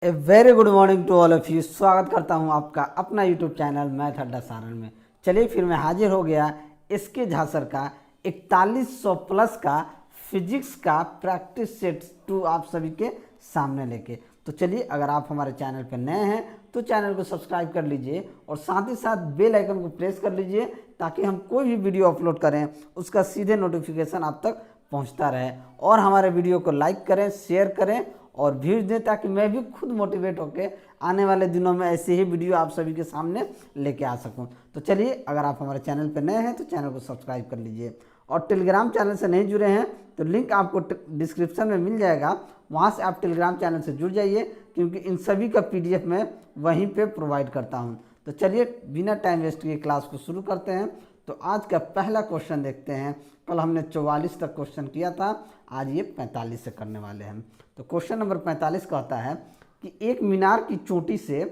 A very good morning to all of you. स्वागत करता हूं आपका अपना यूट्यूब चैनल मैथ अड्डा सारण में। चलिए फिर मैं हाजिर हो गया इसके झा सर का 4100 प्लस का फिजिक्स का प्रैक्टिस सेट 2 आप सभी के सामने लेके। तो चलिए, अगर आप हमारे चैनल पर नए हैं तो चैनल को सब्सक्राइब कर लीजिए और साथ ही साथ बेल आइकन को प्रेस कर लीजिए ताकि हम कोई भी वीडियो अपलोड करें उसका सीधे नोटिफिकेशन आप तक पहुंचता रहे। और हमारे वीडियो को लाइक करें, शेयर करें और व्यूज दें ताकि मैं भी खुद मोटिवेट होकर आने वाले दिनों में ऐसे ही वीडियो आप सभी के सामने लेके आ सकूं। तो चलिए, अगर आप हमारे चैनल पर नए हैं तो चैनल को सब्सक्राइब कर लीजिए और टेलीग्राम चैनल से नहीं जुड़े हैं तो लिंक आपको डिस्क्रिप्शन में मिल जाएगा, वहां से आप टेलीग्राम चैनल से जुड़ जाइए क्योंकि इन सभी का PDF मैं वहीं पे प्रोवाइड करता हूं। तो चलिए, बिना टाइम वेस्ट किए क्लास को शुरू करते हैं। तो आज का पहला क्वेश्चन देखते हैं। कल हमने 44 तक क्वेश्चन किया था, आज ये 45 से करने वाले हैं। तो क्वेश्चन नंबर 45 कहता है कि एक मीनार की चोटी से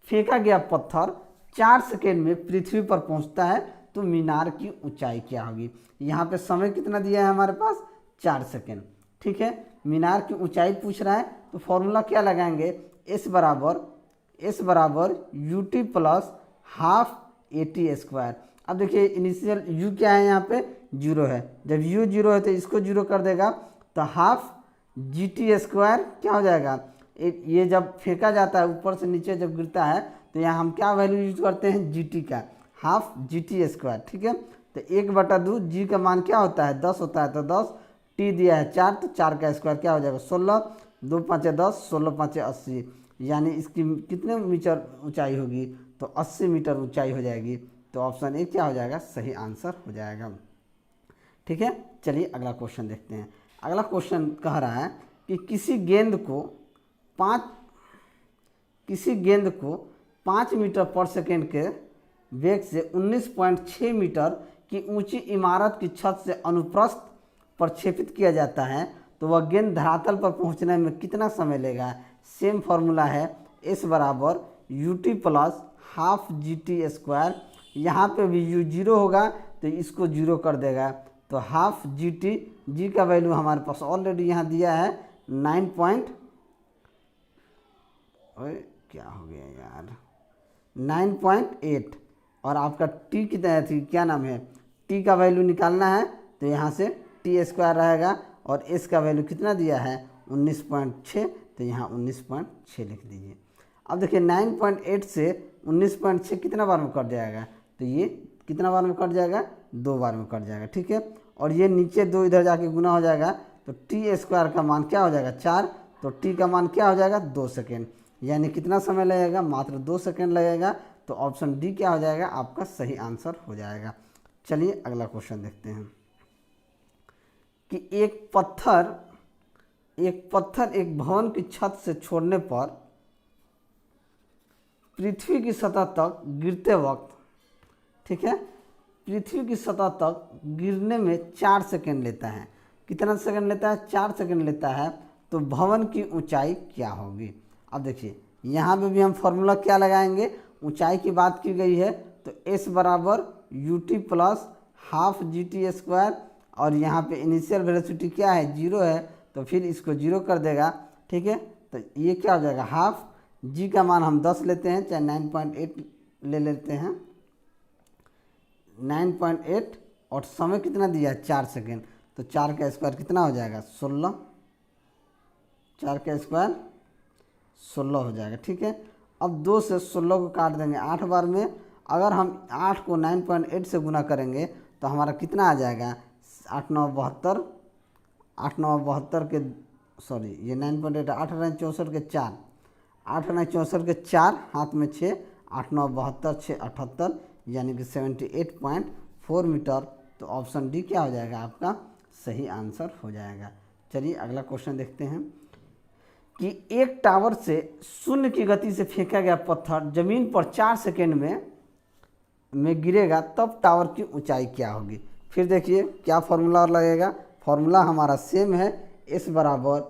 फेंका गया पत्थर 4 सेकेंड में पृथ्वी पर पहुंचता है तो मीनार की ऊंचाई क्या होगी। यहाँ पे समय कितना दिया है हमारे पास, 4 सेकेंड। ठीक है, मीनार की ऊंचाई पूछ रहा है तो फॉर्मूला क्या लगाएंगे, S बराबर UT plus half AT square. अब देखिए, इनिशियल U क्या है, यहाँ पे 0 है। जब U 0 है तो इसको 0 कर देगा तो हाफ GT स्क्वायर क्या हो जाएगा। ये जब फेंका जाता है ऊपर से नीचे जब गिरता है तो यहाँ हम क्या वैल्यू यूज करते हैं, GT का, हाफ GT स्क्वायर। ठीक है, तो 1/2 G का मान क्या होता है, 10 होता है। तो 10, T दिया है 4 तो 4 का स्क्वायर क्या हो जाएगा, 16, 2 5 10, 16 5 80, यानी इसकी कितने मीटर ऊंचाई होगी, तो 80 मीटर ऊंचाई हो जाएगी। तो ऑप्शन ए क्या हो जाएगा, सही आंसर हो जाएगा। ठीक है, चलिए अगला क्वेश्चन देखते हैं। अगला क्वेश्चन कह रहा है कि किसी गेंद को 5 मीटर पर सेकेंड के वेग से 19.6 मीटर की ऊंची इमारत की छत से अनुप्रस्थ प्रक्षेपित किया जाता है तो वह गेंद धरातल पर पहुंचने में कितना समय लेगा। सेम फॉर्मूला है, S बराबर UT plus half GT square. यहाँ पे भी U 0 होगा तो इसको 0 कर देगा तो हाफ GT, G का वैल्यू हमारे पास ऑलरेडी यहाँ दिया है 9.8 और आपका T कितना थी, क्या नाम है, T का वैल्यू निकालना है तो यहाँ से T स्क्वायर रहेगा और S का वैल्यू कितना दिया है 19.6 तो यहाँ 19.6 लिख दीजिए। अब देखिए 9.8 से 19.6 कितना बार में कट जाएगा, तो ये कितना बार में कट जाएगा, 2 बार में कट जाएगा। ठीक है, और ये नीचे 2 इधर जाके गुना हो जाएगा तो T स्क्वायर का मान क्या हो जाएगा, 4, तो T का मान क्या हो जाएगा, 2 सेकेंड, यानी कितना समय लगेगा, मात्र 2 सेकेंड लगेगा। तो ऑप्शन डी क्या हो जाएगा, आपका सही आंसर हो जाएगा। चलिए अगला क्वेश्चन देखते हैं कि एक पत्थर एक भवन की छत से छोड़ने पर पृथ्वी की सतह तक गिरते वक्त, ठीक है, पृथ्वी की सतह तक गिरने में 4 सेकेंड लेता है। कितना सेकेंड लेता है, 4 सेकेंड लेता है। तो भवन की ऊंचाई क्या होगी। अब देखिए, यहाँ पे भी हम फॉर्मूला क्या लगाएंगे, ऊंचाई की बात की गई है तो S बराबर UT plus half GT square और यहाँ पे इनिशियल वेलोसिटी क्या है, 0 है तो फिर इसको 0 कर देगा। ठीक है, तो ये क्या हो जाएगा, हाफ G का मान हम 10 लेते हैं, चाहे 9.8 ले लेते हैं, 9.8 और समय कितना दिया है, 4 सेकेंड, तो 4 का स्क्वायर कितना हो जाएगा, 16, 4 का स्क्वायर 16 हो जाएगा। ठीक है, अब 2 से 16 को काट देंगे 8 बार में। अगर हम 8 को 9.8 से गुना करेंगे तो हमारा कितना आ जाएगा, 8 9 72, 8 9 72 के सॉरी ये 9.8, 8 9 64 के 4, 8 9 64 के 4, हाथ में 6, 8 9 72, 6 78, यानी कि 78.4 मीटर। तो ऑप्शन डी क्या हो जाएगा, आपका सही आंसर हो जाएगा। चलिए अगला क्वेश्चन देखते हैं कि एक टावर से शून्य की गति से फेंका गया पत्थर जमीन पर 4 सेकेंड में गिरेगा तब टावर की ऊंचाई क्या होगी। फिर देखिए क्या फॉर्मूला लगेगा, फॉर्मूला हमारा सेम है, S बराबर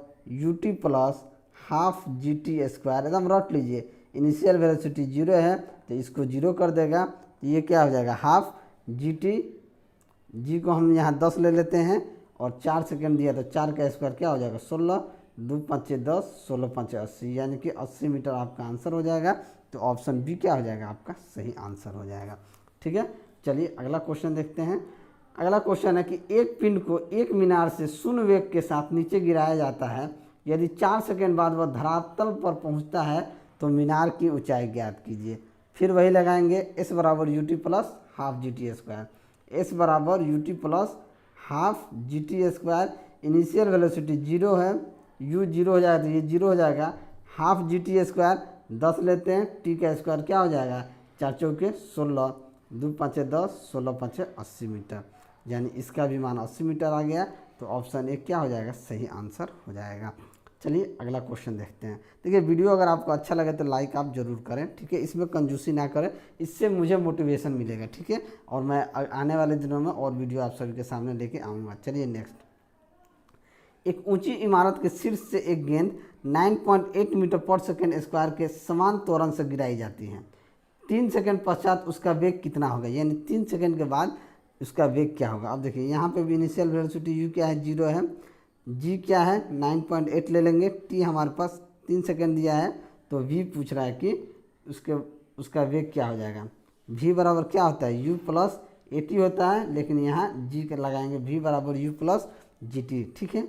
UT plus half GT square. एकदम रट लीजिए, इनिशियल वेलोसिटी 0 है तो इसको 0 कर देगा तो ये क्या हो जाएगा, हाफ GT, G को हम यहाँ 10 ले लेते हैं और 4 सेकेंड दिया तो 4 का स्क्वायर क्या हो जाएगा, 16, 2 5 10, 16 5 80, यानी कि 80 मीटर आपका आंसर हो जाएगा। तो ऑप्शन बी क्या हो जाएगा आपका सही आंसर हो जाएगा। ठीक है, चलिए अगला क्वेश्चन देखते हैं। अगला क्वेश्चन है कि एक पिंड को एक मीनार से शून्य वेग के साथ नीचे गिराया जाता है। यदि 4 सेकंड बाद वह धरातल पर पहुंचता है तो मीनार की ऊंचाई ज्ञात कीजिए। फिर वही लगाएंगे, एस बराबर U T plus half G T square, S बराबर U T plus half G T square. Initial velocity 0 है, u 0 हो जाएगा तो ये 0 हो जाएगा। हाफ जी टी स्क्वायर 10 लेते हैं, टी का स्क्वायर क्या हो जाएगा 4 चौके 16, 2 5 10, 16 5 80 मीटर, यानी इसका भी मान 80 मीटर आ गया। तो ऑप्शन ए क्या हो जाएगा सही आंसर हो जाएगा। चलिए अगला क्वेश्चन देखते हैं। देखिए वीडियो अगर आपको अच्छा लगे तो लाइक आप ज़रूर करें, ठीक है, इसमें कंजूसी ना करें, इससे मुझे मोटिवेशन मिलेगा। ठीक है, और मैं आने वाले दिनों में और वीडियो आप सभी के सामने लेके आऊँगा। चलिए नेक्स्ट, एक ऊंची इमारत के शीर्ष से एक गेंद 9.8 मीटर पर सेकेंड स्क्वायर के समान त्वरण से गिराई जाती है। 3 सेकंड पश्चात उसका वेग कितना होगा, यानी 3 सेकंड के बाद उसका वेग क्या होगा। अब देखिए यहाँ पे भी इनिशियल वेलोसिटी यू क्या है 0 है, जी क्या है 9.8 ले लेंगे, टी हमारे पास 3 सेकंड दिया है, तो वी पूछ रहा है कि उसका वेग क्या हो जाएगा। वी बराबर क्या होता है यू प्लस ए टी होता है, लेकिन यहाँ जी का लगाएंगे, वी बराबर यू प्लस जी टी। ठीक है,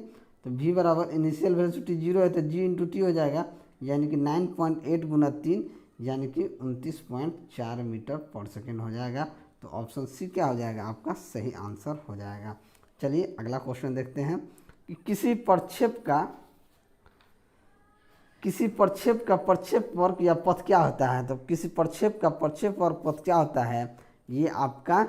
तो v बराबर इनिशियल वेलोसिटी 0 है तो g इंटू टी हो जाएगा, यानी कि 9.8 गुना 3 यानी कि 29.4 मीटर पर सेकेंड हो जाएगा। तो ऑप्शन सी क्या हो जाएगा आपका सही आंसर हो जाएगा। चलिए अगला क्वेश्चन देखते हैं कि किसी प्रक्षेप का प्रक्षेप वर्ग या पथ क्या होता है। तो किसी प्रक्षेप का प्रक्षेप वर्ग पथ क्या होता है, ये आपका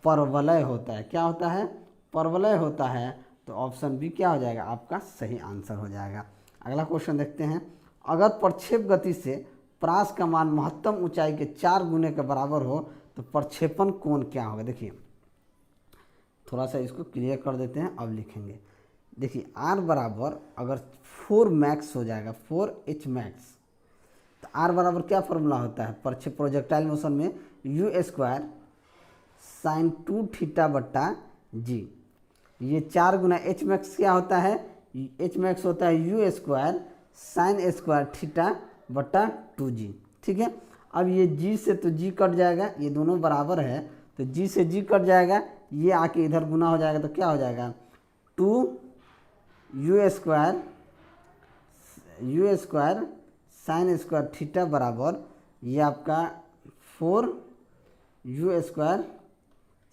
परवलय होता है। क्या होता है, परवलय होता है। तो ऑप्शन बी क्या हो जाएगा आपका सही आंसर हो जाएगा। अगला क्वेश्चन देखते हैं, अगर प्रक्षेप गति से प्रास का मान महत्तम ऊंचाई के 4 गुने के बराबर हो तो प्रक्षेपण कोण क्या होगा। देखिए थोड़ा सा इसको क्लियर कर देते हैं, अब लिखेंगे। देखिए आर बराबर अगर 4 मैक्स हो जाएगा, 4h मैक्स, तो आर बराबर क्या फॉर्मूला होता है प्रोजेक्टाइल मोशन में, यू स्क्वायर साइन 2 थीटा बट्टा जी। ये 4 गुना एच मैक्स क्या होता है, एच मैक्स होता है you square sine square theta बट्टा 2g। ठीक है, अब ये g से तो g कट जाएगा, ये दोनों बराबर है तो g से g कट जाएगा, ये आके इधर गुना हो जाएगा तो क्या हो जाएगा 2 you square sine square theta बराबर ये आपका 4 you square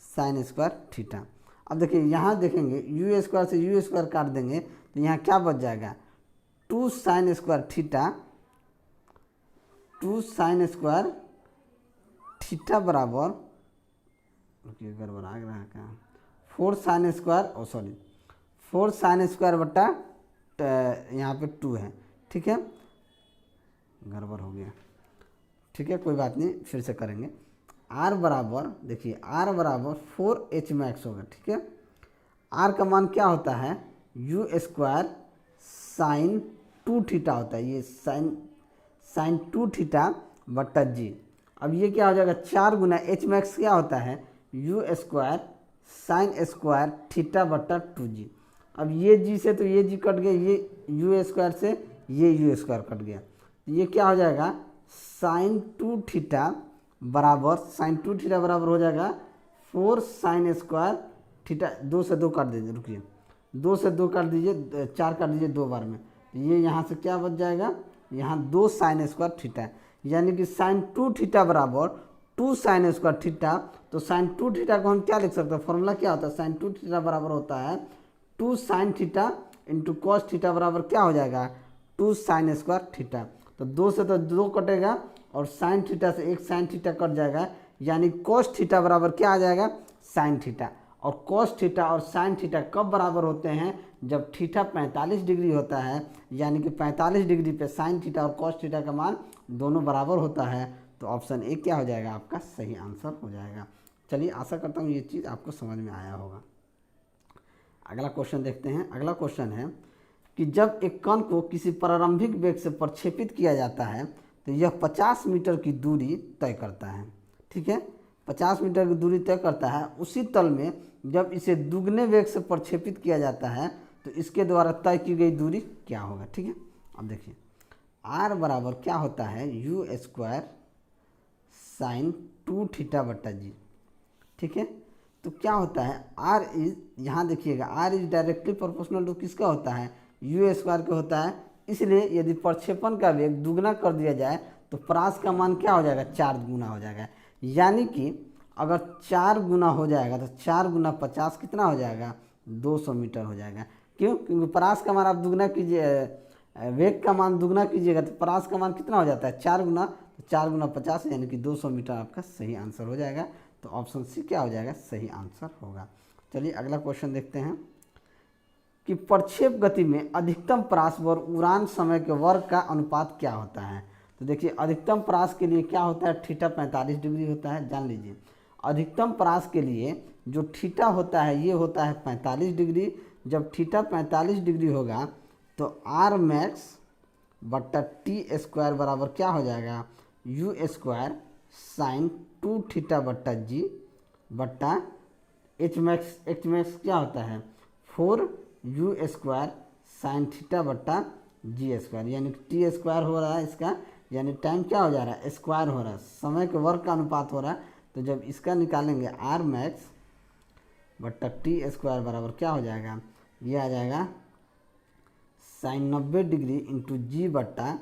sine square theta. अब देखिए यहाँ देखेंगे यू स्क्वायर से यू स्क्वायर काट देंगे तो यहाँ क्या बच जाएगा 2 sine square theta, 2 sine square theta बराबर, गड़बड़ आ रहा है क्या, 4 साइन स्क्वायर 4 साइन स्क्वायर बट्टा यहाँ पे 2 है। ठीक है, गड़बड़ हो गया, ठीक है कोई बात नहीं, फिर से करेंगे। आर बराबर देखिए आर बराबर 4h मैक्स होगा। ठीक है, आर का मान क्या होता है यू स्क्वायर साइन 2 थीटा होता है, ये साइन 2 थीटा बट्टा जी। अब ये क्या हो जाएगा 4 गुना एच मैक्स क्या होता है you square sine square theta बट्टा 2g। अब ये जी से तो ये जी कट गया, ये यू स्क्वायर से ये यू स्क्वायर कट गया, ये क्या हो जाएगा साइन 2 थीटा बराबर, साइन 2 थीटा बराबर हो जाएगा 4 साइन स्क्वायर थीटा, 2 से 2 काट दीजिए, रुकिए 2 से 2 काट दीजिए, 4 काट दीजिए 2 बार में, तो ये यहाँ से क्या बच जाएगा यहाँ 2 साइन स्क्वायर थीटा, यानी कि साइन 2 थीटा बराबर 2 साइन स्क्वायर थीटा। तो साइन 2 थीटा को हम क्या लिख सकते हैं, फॉर्मूला क्या होता है साइन 2 थीटा बराबर होता है 2 sine theta into cos theta बराबर क्या हो जाएगा 2 साइन स्क्वायर थीटा। तो 2 से तो 2 कटेगा और साइन थीटा से 1 साइन थीटा कट जाएगा, यानी कॉस थीटा बराबर क्या आ जाएगा साइन थीटा। और कॉस थीटा और साइन थीटा कब बराबर होते हैं, जब थीटा 45 डिग्री होता है, यानी कि 45 डिग्री पे साइन थीटा और कॉस थीटा का मान दोनों बराबर होता है। तो ऑप्शन ए क्या हो जाएगा आपका सही आंसर हो जाएगा। चलिए आशा करता हूँ ये चीज़ आपको समझ में आया होगा। अगला क्वेश्चन देखते हैं। अगला क्वेश्चन है कि जब एक कण को किसी प्रारंभिक वेग से प्रक्षेपित किया जाता है तो यह 50 मीटर की दूरी तय करता है। ठीक है, 50 मीटर की दूरी तय करता है। उसी तल में जब इसे दुगने वेग से प्रक्षेपित किया जाता है तो इसके द्वारा तय की गई दूरी क्या होगा। ठीक है, अब देखिए r बराबर क्या होता है यू स्क्वायर साइन 2 थीटा बट्टा जी। ठीक है, तो क्या होता है r इज, यहाँ देखिएगा r is directly proportional to किसका होता है यू स्क्वायर का होता है। इसलिए यदि प्रक्षेपण का वेग दुगना कर दिया जाए तो परास का मान क्या हो जाएगा 4 गुना हो जाएगा। यानी कि अगर 4 गुना हो जाएगा तो 4 गुना 50 कितना हो जाएगा 200 मीटर हो जाएगा। क्यों? क्योंकि परास का मान आप दुगना कीजिए, वेग का मान दुगना कीजिएगा तो परास का मान कितना हो जाता है 4 गुना, तो 4 गुना 50 यानी कि 200 मीटर आपका सही आंसर हो जाएगा। तो ऑप्शन सी क्या हो जाएगा सही आंसर होगा। चलिए अगला क्वेश्चन देखते हैं कि प्रक्षेप गति में अधिकतम परास और उड़ान समय के वर्ग का अनुपात क्या होता है। तो देखिए अधिकतम परास के लिए क्या होता है थीटा 45 डिग्री होता है, जान लीजिए। अधिकतम परास के लिए जो थीटा होता है ये होता है 45 डिग्री। जब थीटा 45 डिग्री होगा तो आर मैक्स बट्टा टी स्क्वायर बराबर क्या हो जाएगा यू स्क्वायर साइन 2 थीटा बट्टा जी बट्टा एच मैक्स क्या होता है 4 यू स्क्वायर साइन थीटा बट्टा जी स्क्वायर, यानी कि टी स्क्वायर हो रहा है इसका, यानी टाइम क्या हो जा रहा है स्क्वायर हो रहा है, समय के वर्ग का अनुपात हो रहा है। तो जब इसका निकालेंगे आर मैक्स बट्टा टी स्क्वायर बराबर क्या हो जाएगा, ये आ जाएगा साइन 90 डिग्री इंटू जी बट्टा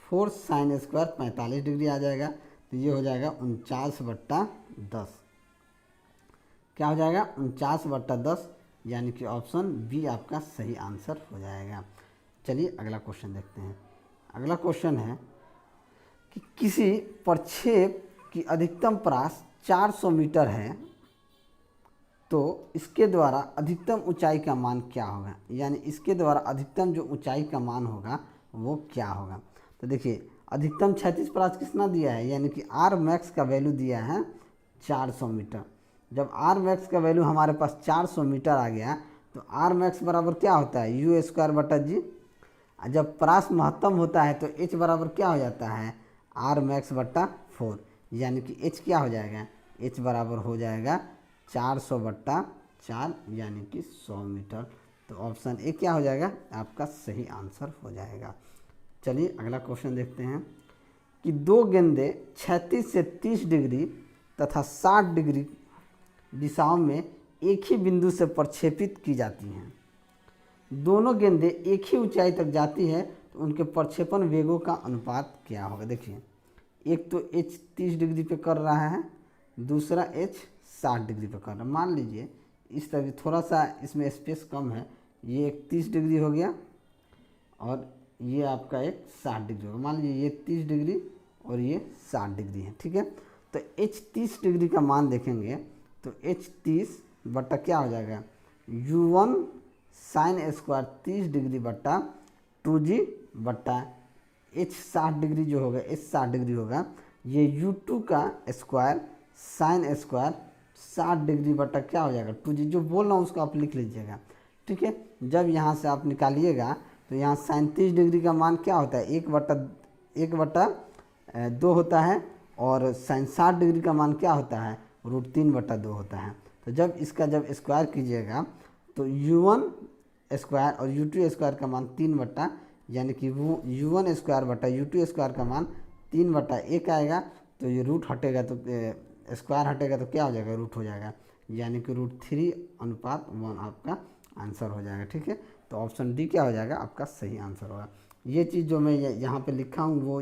4 साइन स्क्वायर 45 डिग्री आ जाएगा। तो ये हो जाएगा 49/10, क्या हो जाएगा 49/10, यानी कि ऑप्शन बी आपका सही आंसर हो जाएगा। चलिए अगला क्वेश्चन देखते हैं। अगला क्वेश्चन है कि किसी प्रक्षेप की अधिकतम परास 400 मीटर है तो इसके द्वारा अधिकतम ऊंचाई का मान क्या होगा, यानी इसके द्वारा अधिकतम जो ऊंचाई का मान होगा वो क्या होगा। तो देखिए अधिकतम क्षैतिज परास कितना दिया है, यानी कि आर मैक्स का वैल्यू दिया है 400 मीटर। जब आर मैक्स का वैल्यू हमारे पास 400 मीटर आ गया तो आर मैक्स बराबर क्या होता है यू स्क्वायर बटा जी। जब परास महत्तम होता है तो एच बराबर क्या हो जाता है आर मैक्स बट्टा 4, यानी कि एच क्या हो जाएगा एच बराबर हो जाएगा 400/4 यानी कि 100 मीटर। तो ऑप्शन ए क्या हो जाएगा आपका सही आंसर हो जाएगा। चलिए अगला क्वेश्चन देखते हैं कि दो गेंदें 36 से 30 डिग्री तथा 60 डिग्री दिशाओं में एक ही बिंदु से प्रक्षेपित की जाती हैं। दोनों गेंदें एक ही ऊंचाई तक जाती है तो उनके प्रक्षेपण वेगों का अनुपात क्या होगा। देखिए एक तो एच 30 डिग्री पे कर रहा है, दूसरा एच 60 डिग्री पे कर रहा है। मान लीजिए इस तरह थोड़ा सा इसमें स्पेस कम है, ये एक 30 डिग्री हो गया और ये आपका एक 60 डिग्री होगा। मान लीजिए ये 30 डिग्री और ये 60 डिग्री है। ठीक है, तो एच 30 डिग्री का मान देखेंगे तो एच 30 बट्टा क्या हो जाएगा u1 साइन स्क्वायर 30 डिग्री बट्टा 2g बट्टा एच 60 डिग्री जो होगा एच 60 डिग्री होगा, ये u2 का स्क्वायर साइन स्क्वायर 60 डिग्री बट्टा क्या हो जाएगा 2g। जो बोल रहा हूँ उसको आप लिख लीजिएगा। ठीक है, जब यहाँ से आप निकालिएगा तो यहाँ साइन 30 डिग्री का मान क्या होता है 1/2 होता है और साइन 60 डिग्री का मान क्या होता है √3/2 होता है। तो जब इसका जब स्क्वायर कीजिएगा तो u1 स्क्वायर और u2 स्क्वायर का मान 3 यानी कि वो u1 स्क्वायर बटा u2 स्क्वायर का मान 3/1 आएगा। तो ये रूट हटेगा तो स्क्वायर हटेगा तो क्या हो जाएगा रूट हो जाएगा, यानी कि √3:1 आपका आंसर हो जाएगा। ठीक है, तो ऑप्शन डी क्या हो जाएगा आपका सही आंसर होगा। ये चीज़ जो मैं यहाँ पे लिखा हूँ वो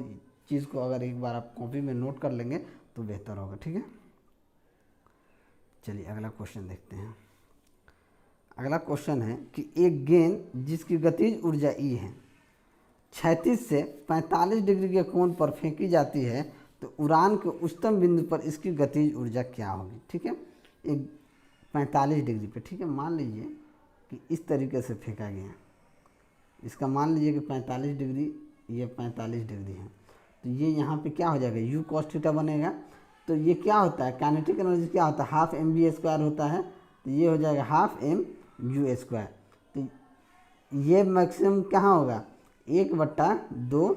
चीज़ को अगर एक बार आप कॉपी में नोट कर लेंगे तो बेहतर होगा। ठीक है, चलिए अगला क्वेश्चन देखते हैं। अगला क्वेश्चन है कि एक गेंद जिसकी गतिज ऊर्जा ई है 36 से 45 डिग्री के कोण पर फेंकी जाती है तो उड़ान के उच्चतम बिंदु पर इसकी गतिज ऊर्जा क्या होगी। ठीक है, एक 45 डिग्री पे। ठीक है, मान लीजिए कि इस तरीके से फेंका गया, इसका मान लीजिए कि 45 डिग्री, ये 45 डिग्री है, तो ये यहाँ पे क्या हो जाएगा यू कॉस थीटा बनेगा। तो ये क्या होता है काइनेटिक एनर्जी क्या होता है हाफ mv² होता है, तो ये हो जाएगा हाफ mu²। तो ये मैक्सिमम कहाँ होगा 1/2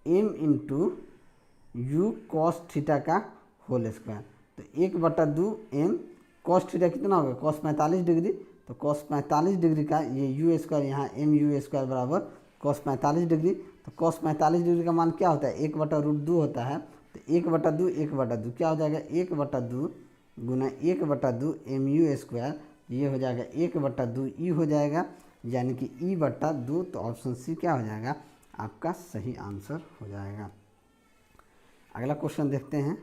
m into you cos theta का होल स्क्वायर। तो 1/2 m कॉस थीटा कितना होगा कॉस 45 डिग्री, तो cos 45 डिग्री का ये यू स्क्वायर यहाँ एम यू स्क्वायर बराबर cos 45 डिग्री। तो cos 45 डिग्री का मान क्या होता है 1/√2 होता है। तो 1/2 1/2 क्या हो जाएगा 1/2 गुना 1/2 एम यू स्क्वायर, ये हो जाएगा 1/2 ई हो जाएगा, यानी कि E/2। तो ऑप्शन सी क्या हो जाएगा आपका सही आंसर हो जाएगा। अगला क्वेश्चन देखते हैं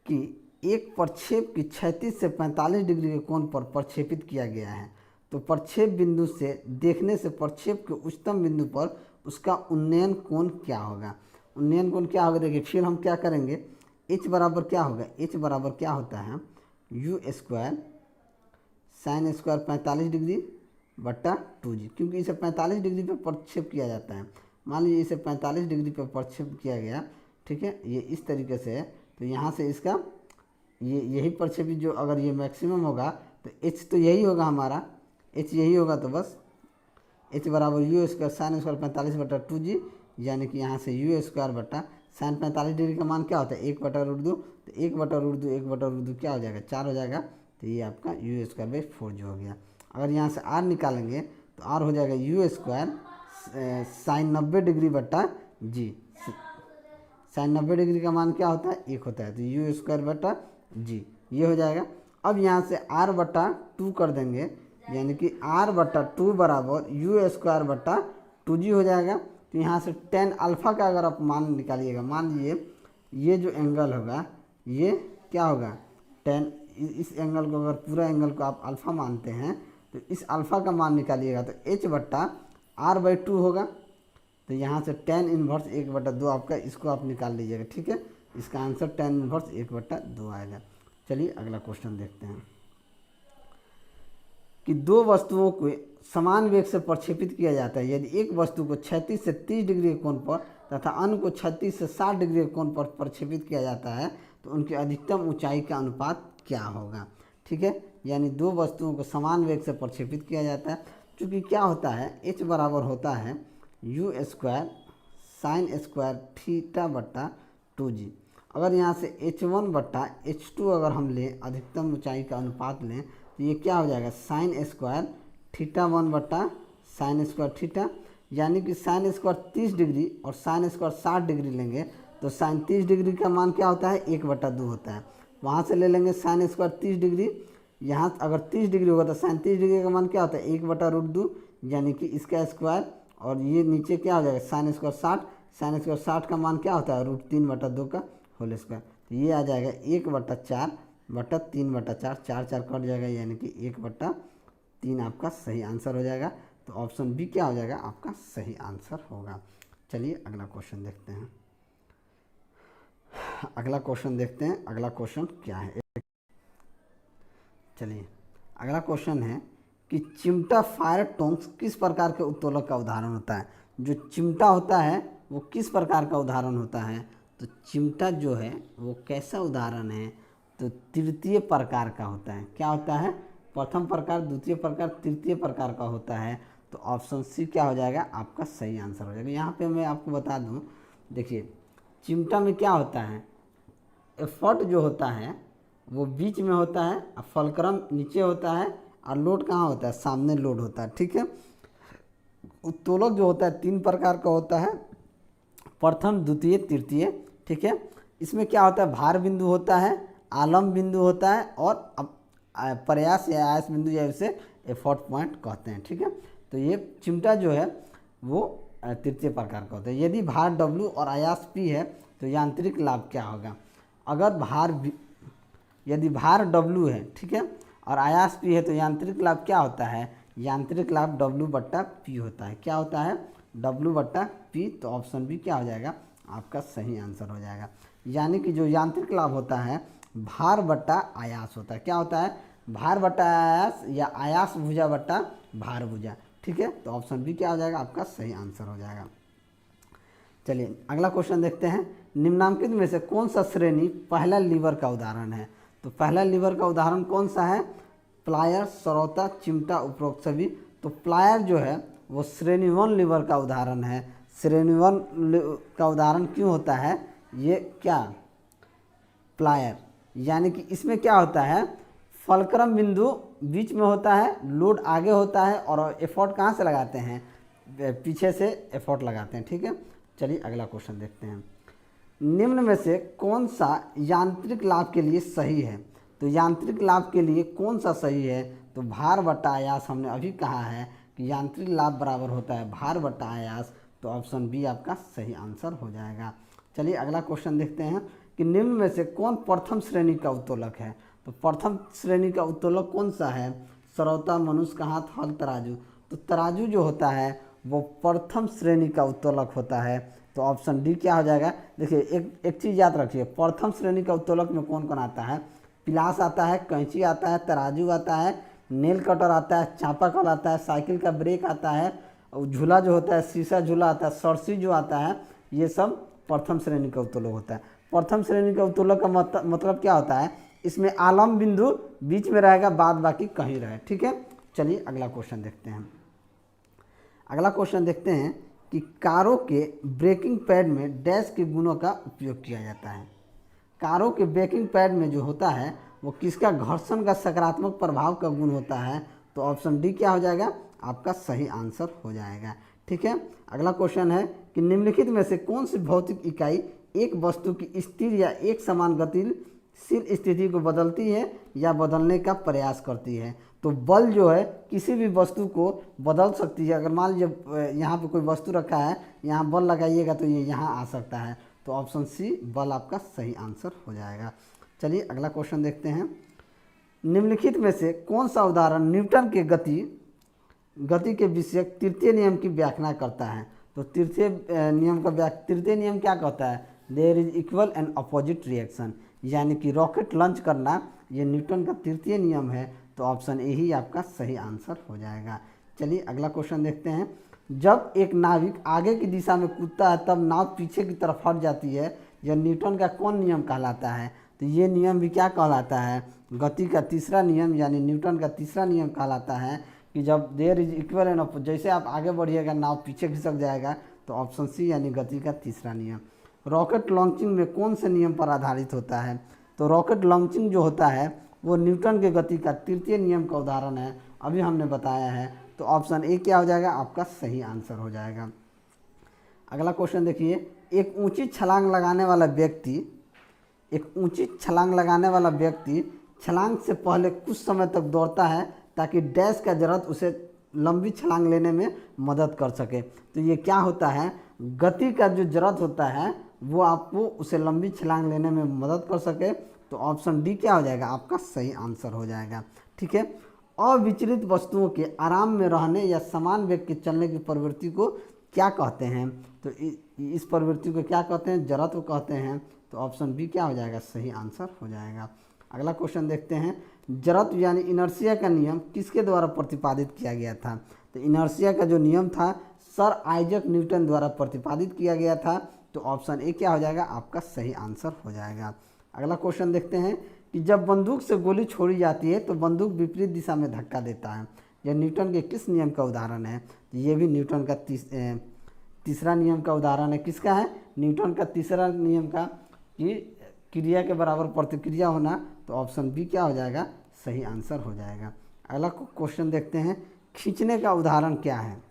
कि एक प्रक्षेप की 36 से 45 डिग्री के कोण पर प्रक्षेपित किया गया है। तो प्रक्षेप बिंदु से देखने से प्रक्षेप के उच्चतम बिंदु पर उसका उन्नयन कोण क्या होगा। उन्नयन कोण क्या होगा देखिए, फिर हम क्या करेंगे, h बराबर क्या होगा, h बराबर क्या होता है you square sine square 45 degree बट्टा 2g, क्योंकि इसे 45 डिग्री पर प्रक्षेप किया जाता है। मान लीजिए इसे 45 डिग्री पर प्रक्षेप किया गया, ठीक है, ये इस तरीके से है। तो यहाँ से इसका यही प्रक्षेपित जो अगर ये मैक्सिमम होगा तो h तो यही होगा हमारा, h यही होगा। तो बस h बराबर यू स्क्वायर साइन स्क्वायर 45 बटा 2g, यानी कि यहाँ से यू स्क्वायर बटा साइन 45 डिग्री का मान क्या होता है 1/√2। तो 1/√2 क्या हो जाएगा 4 हो जाएगा। तो ये आपका यू स्क्वायर बाई 4 जो हो गया। अगर यहाँ से r निकालेंगे तो r हो जाएगा यू स्क्वायर साइन 90 डिग्री बटा g। साइन 90 डिग्री का मान क्या होता है 1 होता है। तो यू स्क्वायर बटा g ये हो जाएगा। अब यहाँ से r/2 कर देंगे, यानी कि r/2 बराबर यू स्क्वायर बटा 2g हो जाएगा। तो यहाँ से tan अल्फ़ा का अगर आप मान निकालिएगा, मान लीजिए ये जो एंगल होगा ये क्या होगा tan, इस एंगल को अगर पूरा एंगल को आप अल्फ़ा मानते हैं तो इस अल्फ़ा का मान निकालिएगा तो h/r/2 होगा। तो यहाँ से tan इन्वर्स 1/2 आपका, इसको आप निकाल लीजिएगा, ठीक है। इसका आंसर tan इन्वर्स 1/2 आएगा। चलिए अगला क्वेश्चन देखते हैं कि दो वस्तुओं को समान वेग से प्रक्षेपित किया जाता है। यदि एक वस्तु को 36 से 30 डिग्री के कोण पर तथा अन्य को 36 से 60 डिग्री के कोण पर प्रक्षेपित किया जाता है तो उनकी अधिकतम ऊंचाई का अनुपात क्या होगा। ठीक है, यानी दो वस्तुओं को समान वेग से प्रक्षेपित किया जाता है। चूँकि क्या होता है h बराबर होता है you square sine square theta बट्टा 2g। अगर यहाँ से h1 बट्टा h2 अगर हम लें, अधिकतम ऊंचाई का अनुपात लें, तो ये क्या हो जाएगा साइन स्क्वायर थीटा 1 बट्टा साइन स्क्वायर थीटा, यानी कि साइन स्क्वायर 30 डिग्री और साइन स्क्वायर 60 डिग्री लेंगे तो साइन 30 डिग्री का मान क्या होता है 1/2 होता है। वहाँ से ले लेंगे साइन स्क्वायर 30 डिग्री, यहाँ अगर 30 डिग्री होगा तो साइन 30 डिग्री का मान क्या होता है 1/√2, यानी कि इसका स्क्वायर, और ये नीचे क्या हो जाएगा साइन स्क्वायर 60, साइन स्क्वायर 60 का मान क्या होता है √3/2 का होल स्क्वायर। तो ये आ जाएगा 1/4 बटा 3/4, 4 कट जाएगा, यानी कि 1/3 आपका सही आंसर हो जाएगा। तो ऑप्शन बी क्या हो जाएगा आपका सही आंसर होगा। चलिए अगला क्वेश्चन देखते हैं। अगला क्वेश्चन क्या है, चलिए अगला क्वेश्चन है कि चिमटा फायर टोंग्स किस प्रकार के उत्तोलक का उदाहरण होता है। जो चिमटा होता है वो किस प्रकार का उदाहरण होता है, तो चिमटा जो है वो कैसा उदाहरण है, तो तृतीय प्रकार का होता है। क्या होता है, प्रथम प्रकार, द्वितीय प्रकार, तृतीय प्रकार का होता है। तो ऑप्शन सी क्या हो जाएगा आपका सही आंसर हो जाएगा। यहाँ पे मैं आपको बता दूँ, देखिए चिमटा में क्या होता है, एफर्ट जो होता है वो बीच में होता है, और फलक्रम नीचे होता है, और लोड कहाँ होता है, सामने लोड होता है। ठीक है, उत्तोलक जो होता है 3 प्रकार का होता है, प्रथम, द्वितीय, तृतीय। ठीक है, इसमें क्या होता है, भार बिंदु होता है, आलम बिंदु होता है, और प्रयास या आयास बिंदु, या इसे एफर्ट पॉइंट कहते हैं। ठीक है, तो ये चिमटा जो है वो तृतीय प्रकार का होता है। यदि भार W और आयास P है तो यांत्रिक लाभ क्या होगा। अगर यदि भार W है, ठीक है, और आयास P है तो यांत्रिक लाभ क्या होता है, यांत्रिक लाभ W/P होता है। क्या होता है, W/P। तो ऑप्शन बी क्या हो जाएगा आपका सही आंसर हो जाएगा। यानी कि जो यांत्रिक लाभ होता है भार बट्टा आयास होता है। क्या होता है, भार बट्टा आयास, या आयास भुजा बट्टा भार भुजा। ठीक है, तो ऑप्शन बी क्या हो जाएगा आपका सही आंसर हो जाएगा। चलिए अगला क्वेश्चन देखते हैं। निम्नांकित में से कौन सा श्रेणी पहला लीवर का उदाहरण है। तो पहला लीवर का उदाहरण कौन सा है, प्लायर, सरौता, चिमटा, उपरोक्त सभी। तो प्लायर जो है वो श्रेणी 1 लीवर का उदाहरण है। श्रेणी 1 का उदाहरण क्यों होता है, ये क्या प्लायर, यानी कि इसमें क्या होता है, फलक्रम बिंदु बीच में होता है, लोड आगे होता है, और एफर्ट कहाँ से लगाते हैं, पीछे से एफर्ट लगाते हैं। ठीक है, चलिए अगला क्वेश्चन देखते हैं। निम्न में से कौन सा यांत्रिक लाभ के लिए सही है? तो यांत्रिक लाभ के लिए कौन सा सही है? तो भार बटा आयास, हमने अभी कहा है कि यांत्रिक लाभ बराबर होता है भार बटा आयास, तो ऑप्शन बी आपका सही आंसर हो जाएगा। चलिए अगला क्वेश्चन देखते हैं कि निम्न में से कौन प्रथम श्रेणी का उत्तोलक है? तो प्रथम श्रेणी का उत्तोलक कौन सा है? सरौता, मनुष्य का हाथ, हल, तराजू। तो तराजू जो होता है वो प्रथम श्रेणी का उत्तोलक होता है, तो ऑप्शन डी क्या हो जाएगा? देखिए एक चीज़ याद रखिए, प्रथम श्रेणी का उत्तोलक में कौन कौन आता है? पिलास आता है, कैंची आता है, तराजू आता है, नेल कटर आता है, चापाकल आता है, साइकिल का ब्रेक आता है, और झूला जो होता है, शीशा झूला आता है, सरसी जो आता है, ये सब प्रथम श्रेणी का उत्तोलक होता है। प्रथम श्रेणी का उत्तोलक का मतलब क्या होता है? इसमें आलम बिंदु बीच में रहेगा, बाद बाकी कहीं रहे। ठीक है, चलिए अगला क्वेश्चन देखते हैं। अगला क्वेश्चन देखते हैं कि कारों के ब्रेकिंग पैड में डैश के गुणों का उपयोग किया जाता है। कारों के ब्रेकिंग पैड में जो होता है वो किसका घर्षण का सकारात्मक प्रभाव का गुण होता है? तो ऑप्शन डी क्या हो जाएगा? आपका सही आंसर हो जाएगा। ठीक है, अगला क्वेश्चन है कि निम्नलिखित में से कौन सी भौतिक इकाई एक वस्तु की स्थिर या एक समान गतिशील स्थिति को बदलती है या बदलने का प्रयास करती है? तो बल जो है किसी भी वस्तु को बदल सकती है। अगर मान लीजिए यहाँ पे कोई वस्तु रखा है, यहाँ बल लगाइएगा तो ये यहाँ आ सकता है, तो ऑप्शन सी बल आपका सही आंसर हो जाएगा। चलिए अगला क्वेश्चन देखते हैं। निम्नलिखित में से कौन सा उदाहरण न्यूटन के गति के विषयक तृतीय नियम की व्याख्या करता है? तो तृतीय नियम क्या कहता है? There is equal and opposite reaction, यानी कि रॉकेट लॉन्च करना ये न्यूटन का तृतीय नियम है, तो ऑप्शन ए ही आपका सही आंसर हो जाएगा। चलिए अगला क्वेश्चन देखते हैं। जब एक नाविक आगे की दिशा में कूदता है तब नाव पीछे की तरफ हट जाती है, यह न्यूटन का कौन नियम कहलाता है? तो ये नियम भी क्या कहलाता है? गति का तीसरा नियम, यानी न्यूटन का तीसरा नियम कहलाता है कि जब there is equal and opposite, जैसे आप आगे बढ़िएगा नाव पीछे खिसक जाएगा, तो ऑप्शन सी यानी गति का तीसरा नियम। रॉकेट लॉन्चिंग में कौन से नियम पर आधारित होता है? तो रॉकेट लॉन्चिंग जो होता है वो न्यूटन के गति का तृतीय नियम का उदाहरण है, अभी हमने बताया है, तो ऑप्शन ए क्या हो जाएगा? आपका सही आंसर हो जाएगा। अगला क्वेश्चन देखिए। एक ऊंची छलांग लगाने वाला व्यक्ति छलांग से पहले कुछ समय तक दौड़ता है ताकि डैश का जरूरत उसे लंबी छलांग लेने में मदद कर सके। तो ये क्या होता है? गति का जो जरूरत होता है वो आपको उसे लंबी छलांग लेने में मदद कर सके, तो ऑप्शन डी क्या हो जाएगा? आपका सही आंसर हो जाएगा। ठीक है, अविचलित वस्तुओं के आराम में रहने या समान वेग के चलने की प्रवृत्ति को क्या कहते हैं? तो इस प्रवृत्ति को क्या कहते हैं? जड़त्व कहते हैं, तो ऑप्शन बी क्या हो जाएगा? सही आंसर हो जाएगा। अगला क्वेश्चन देखते हैं। जड़त्व यानी इनर्शिया का नियम किसके द्वारा प्रतिपादित किया गया था? तो इनर्शिया का जो नियम था सर आइजैक न्यूटन द्वारा प्रतिपादित किया गया था, तो ऑप्शन ए क्या हो जाएगा? आपका सही आंसर हो जाएगा। अगला क्वेश्चन देखते हैं कि जब बंदूक से गोली छोड़ी जाती है तो बंदूक विपरीत दिशा में धक्का देता है, यह न्यूटन के किस नियम का उदाहरण है? तो ये भी न्यूटन का तीसरा नियम का उदाहरण है। किसका है? न्यूटन का तीसरा नियम का, कि क्रिया के बराबर प्रतिक्रिया होना, तो ऑप्शन बी क्या हो जाएगा? सही आंसर हो जाएगा। अगला क्वेश्चन देखते हैं। खींचने का उदाहरण क्या है?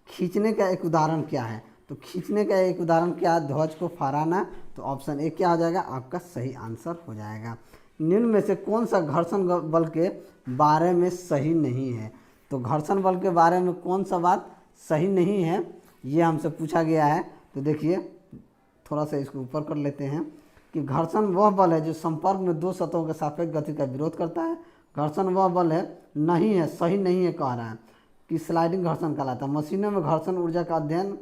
खींचने का एक उदाहरण क्या है? तो खींचने का एक उदाहरण क्या है? ध्वज को फहराना, तो ऑप्शन ए क्या हो जाएगा? आपका सही आंसर हो जाएगा। निम्न में से कौन सा घर्षण बल के बारे में सही नहीं है? तो घर्षण बल के बारे में कौन सा बात सही नहीं है, ये हमसे पूछा गया है। तो देखिए थोड़ा सा इसको ऊपर कर लेते हैं कि घर्षण वह बल है जो संपर्क में दो सतहों के सापेक्ष गति का विरोध करता है। घर्षण वह बल है, नहीं है, सही नहीं है कह रहा है कि स्लाइडिंग घर्षण कहलाता है। मशीनों में घर्षण ऊर्जा का अध्ययन,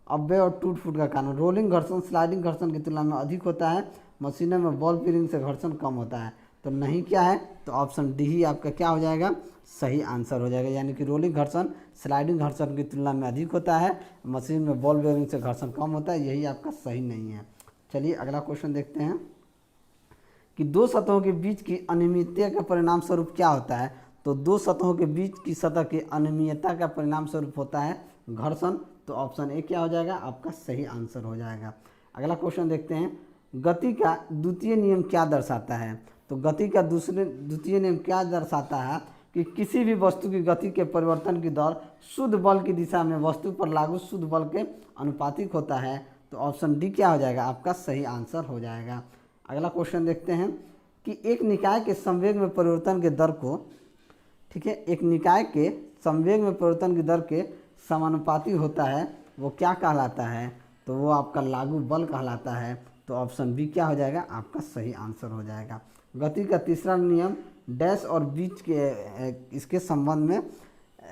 अव्यय और टूट फूट का कारण। रोलिंग घर्षण स्लाइडिंग घर्षण की तुलना में अधिक होता है। मशीनों में बॉल बेयरिंग से घर्षण कम होता है। तो नहीं क्या है? तो ऑप्शन डी ही आपका क्या हो जाएगा? सही आंसर हो जाएगा, यानी कि रोलिंग घर्षण स्लाइडिंग घर्षण की तुलना में अधिक होता है, मशीन में बॉल बेयरिंग से घर्षण कम होता है, यही आपका सही नहीं है। चलिए अगला क्वेश्चन देखते हैं कि दो सतहों के बीच की अनियमितता का परिणाम स्वरूप क्या होता है? तो दो सतहों के बीच की सतह की अनियमितता का परिणाम स्वरूप होता है घर्षण, तो ऑप्शन ए क्या हो जाएगा? आपका सही आंसर हो जाएगा। अगला क्वेश्चन देखते हैं। गति का द्वितीय नियम क्या दर्शाता है? तो गति का द्वितीय नियम क्या दर्शाता है कि किसी भी वस्तु की गति के परिवर्तन की दर शुद्ध बल की दिशा में वस्तु पर लागू शुद्ध बल के अनुपातिक होता है। तो ऑप्शन डी क्या हो जाएगा? आपका सही आंसर हो जाएगा। अगला क्वेश्चन देखते हैं कि एक निकाय के संवेग में परिवर्तन के दर को, ठीक है, एक निकाय के संवेग में परिवर्तन की दर के समानुपाती होता है, वो क्या कहलाता है? तो वो आपका लागू बल कहलाता है। तो ऑप्शन बी क्या हो जाएगा? आपका सही आंसर हो जाएगा। गति का तीसरा नियम डैश और बीच के इसके संबंध में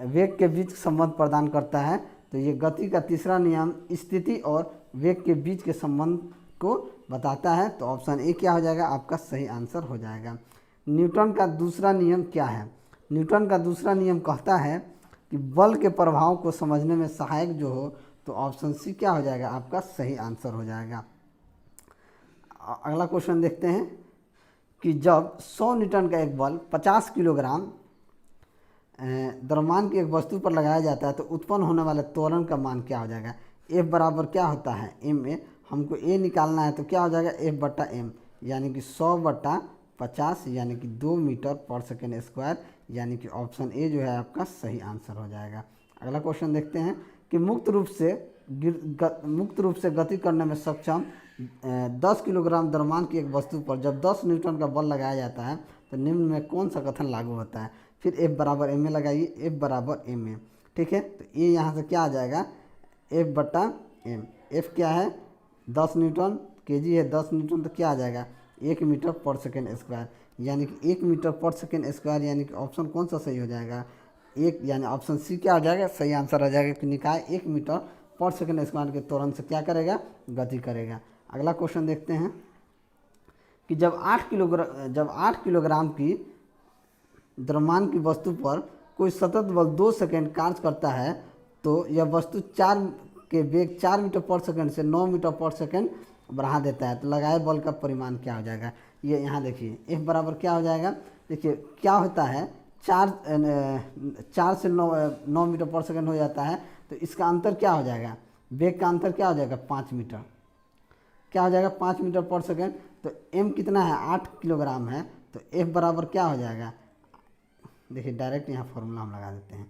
वेग के बीच संबंध प्रदान करता है। तो ये गति का तीसरा नियम स्थिति और वेग के बीच के संबंध को बताता है। तो ऑप्शन ए क्या हो जाएगा? आपका सही आंसर हो जाएगा। न्यूटन का दूसरा नियम क्या है? न्यूटन का दूसरा नियम कहता है कि बल के प्रभाव को समझने में सहायक जो हो, तो ऑप्शन सी क्या हो जाएगा? आपका सही आंसर हो जाएगा। अगला क्वेश्चन देखते हैं कि जब 100 न्यूटन का एक बल 50 किलोग्राम द्रव्यमान की एक वस्तु पर लगाया जाता है तो उत्पन्न होने वाले त्वरण का मान क्या हो जाएगा? F बराबर क्या होता है? M a. हमको ए निकालना है तो क्या हो जाएगा? F बटा एम, यानी कि 100 बटा 50 यानी कि 2 मीटर पर सेकेंड स्क्वायर, यानी कि ऑप्शन ए जो है आपका सही आंसर हो जाएगा। अगला क्वेश्चन देखते हैं कि मुक्त रूप से गति करने में सक्षम 10 किलोग्राम द्रव्यमान की एक वस्तु पर जब 10 न्यूटन का बल लगाया जाता है तो निम्न में कौन सा कथन लागू होता है? फिर F बराबर एम ए लगाइए, F बराबर एम ए, ठीक है। तो ये यहाँ से क्या आ जाएगा? F बटा एम। F क्या है? 10 न्यूटन, kg है 10 न्यूटन, तो क्या आ जाएगा? 1 मीटर पर सेकेंड स्क्वायर, यानी कि 1 मीटर पर सेकेंड स्क्वायर, यानी कि ऑप्शन कौन सा सही हो जाएगा? एक, यानी ऑप्शन सी क्या हो जाएगा? सही आंसर आ जाएगा कि निकाय 1 मीटर पर सेकेंड स्क्वायर के त्वरण से क्या करेगा? गति करेगा। अगला क्वेश्चन देखते हैं कि जब 8 किलोग्राम की द्रव्यमान की वस्तु पर कोई सतत बल 2 सेकेंड कार्य करता है तो यह वस्तु 4 के वेग 4 मीटर पर सेकेंड से 9 मीटर पर सेकेंड बढ़ा देता है। तो लगाए बल का परिमाण क्या हो जाएगा? ये यहाँ देखिए F बराबर क्या हो जाएगा? देखिए क्या होता है, 4 से 9 मीटर पर सेकेंड हो जाता है, तो इसका अंतर क्या हो जाएगा? वेग का अंतर क्या हो जाएगा? 5 मीटर। क्या हो जाएगा? 5 मीटर पर सेकेंड। तो m कितना है? 8 किलोग्राम है। तो F बराबर क्या हो जाएगा? देखिए डायरेक्ट यहाँ फॉर्मूला हम लगा देते हैं।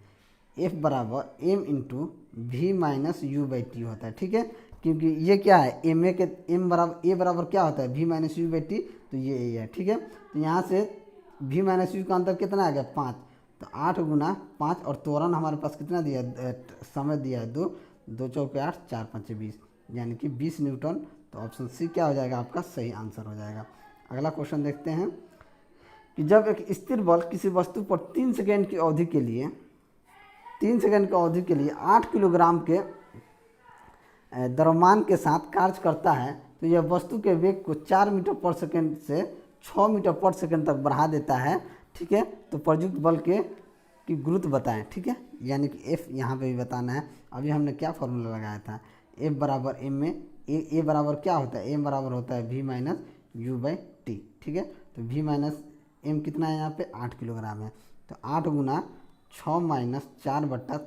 F बराबर m into v minus u by t होता है, ठीक है, क्योंकि ये क्या है? एम ए के m बराबर a बराबर क्या होता है? v minus u by T, तो ये a है, ठीक है। तो यहाँ से v माइनस यू का अंतर कितना आ गया? 5। तो 8 गुना 5, और त्वरण हमारे पास कितना दिया है? समय दिया है 2, 2 चौके 8, 4 5 20, यानी कि 20 न्यूटन। तो ऑप्शन सी क्या हो जाएगा? आपका सही आंसर हो जाएगा। अगला क्वेश्चन देखते हैं कि जब एक स्थिर बल किसी वस्तु पर 3 सेकेंड की अवधि के लिए 8 किलोग्राम के द्रव्यमान के साथ कार्य करता है तो यह वस्तु के वेग को 4 मीटर पर सेकेंड से 6 मीटर पर सेकेंड तक बढ़ा देता है, ठीक है। तो प्रयुक्त बल की गुरुत्व बताएं, ठीक है, यानी कि F यहाँ पे भी बताना है। अभी हमने क्या फॉर्मूला लगाया था? F बराबर एम में ए बराबर क्या होता है? एम बराबर होता है v minus u by T, ठीक है। तो v माइनस एम कितना है? यहाँ पे 8 किलोग्राम है। तो 8 गुना 6 माइनस 4 बट्टा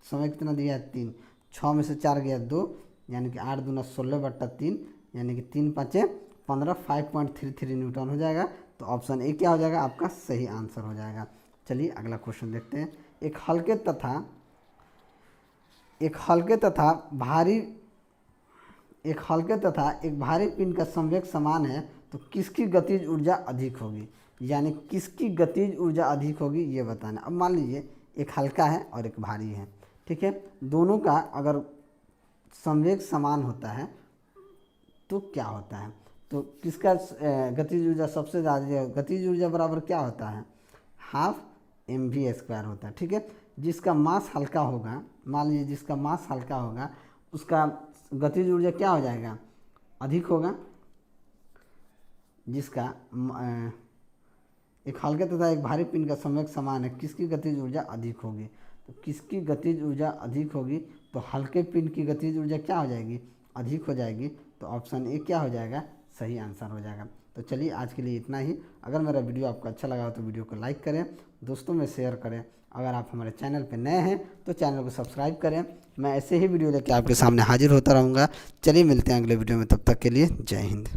समय कितना दिया है? 3। 6 में से 4 गया 2, यानी कि 8 दूना 16 बट्टा 3, यानी कि 3 5 15, 5.33 न्यूटन हो जाएगा। तो ऑप्शन ए क्या हो जाएगा? आपका सही आंसर हो जाएगा। चलिए अगला क्वेश्चन देखते हैं। एक हल्के तथा एक भारी पिंड का संवेग समान है तो किसकी गतिज ऊर्जा अधिक होगी? यानी किसकी गतिज ऊर्जा अधिक होगी ये बताना। अब मान लीजिए एक हल्का है और एक भारी है, ठीक है, दोनों का अगर संवेग समान होता है तो क्या होता है? तो किसका गतिज ऊर्जा सबसे ज़्यादा? गतिज ऊर्जा बराबर क्या होता है? हाफ mv² होता है, ठीक है। जिसका मास हल्का होगा, मान लीजिए जिसका मास हल्का होगा उसका गतिज ऊर्जा क्या हो जाएगा? अधिक होगा। जिसका एक हल्के तथा एक भारी पिंड का संवेग समान है, किसकी गतिज ऊर्जा अधिक होगी? तो किसकी गतिज ऊर्जा अधिक होगी? तो हल्के पिंड की गतिज ऊर्जा क्या हो जाएगी? अधिक हो जाएगी। तो ऑप्शन ए क्या हो जाएगा? सही आंसर हो जाएगा। तो चलिए आज के लिए इतना ही। अगर मेरा वीडियो आपको अच्छा लगा हो तो वीडियो को लाइक करें, दोस्तों में शेयर करें। अगर आप हमारे चैनल पर नए हैं तो चैनल को सब्सक्राइब करें। मैं ऐसे ही वीडियो लेकर आपके सामने हाजिर होता रहूँगा। चलिए मिलते हैं अगले वीडियो में, तब तक के लिए जय हिंद।